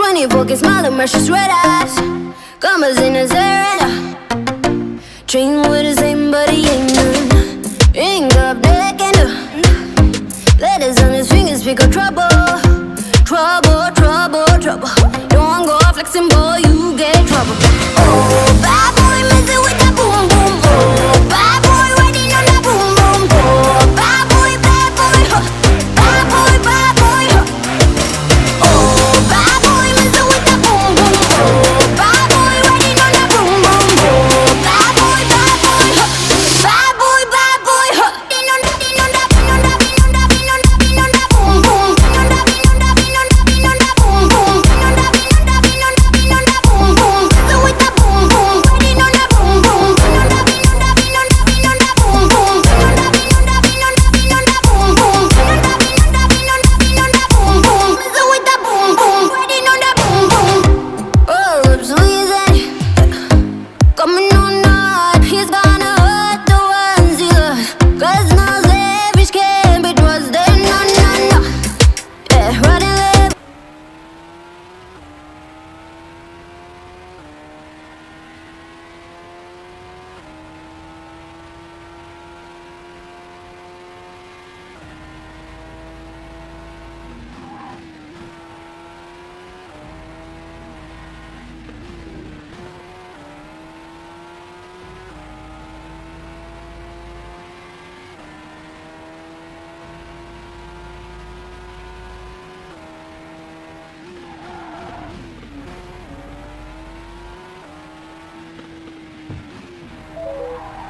24K smile and precious red eyes. Commas in his hair and train with the same, but he ain't none. Ring up neck and letters on his fingers speak of trouble. Trouble, trouble, trouble. Don't go flexing, boy, you get trouble. Oh, bad boy, messing with that boom, boom. Oh, bad boy, riding on that boom, boom. Oh, bad boy, huh. Bad boy, huh. Oh, bad boy, messing with that boom, boom. Oh, bad boy, riding on that boom, boom. Oh, bad boy, huh. Bad boy, huh. Din on that, din on that, din on that, din on that, din on that, din on that boom, boom. Din on that, din on that, din on that, din on that boom, boom. Din on that, din on that, din on that, din on that boom, boom. Messing with that boom, boom. Riding on that boom, boom. Din on that, din on that, din on that, din on that boom, boom. Din on that, din on that, din on that, din on that boom, boom. Din on that, din on that, din on that, din on that boom, boom. Messing with that boom, boom. Riding on that boom, boom. Oh, lips squeezing, coming on up. He's gonna hurt the ones he loves, 'cause no savage can be trusted. No, no, no. Yeah, riding left.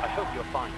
I hope you're fine.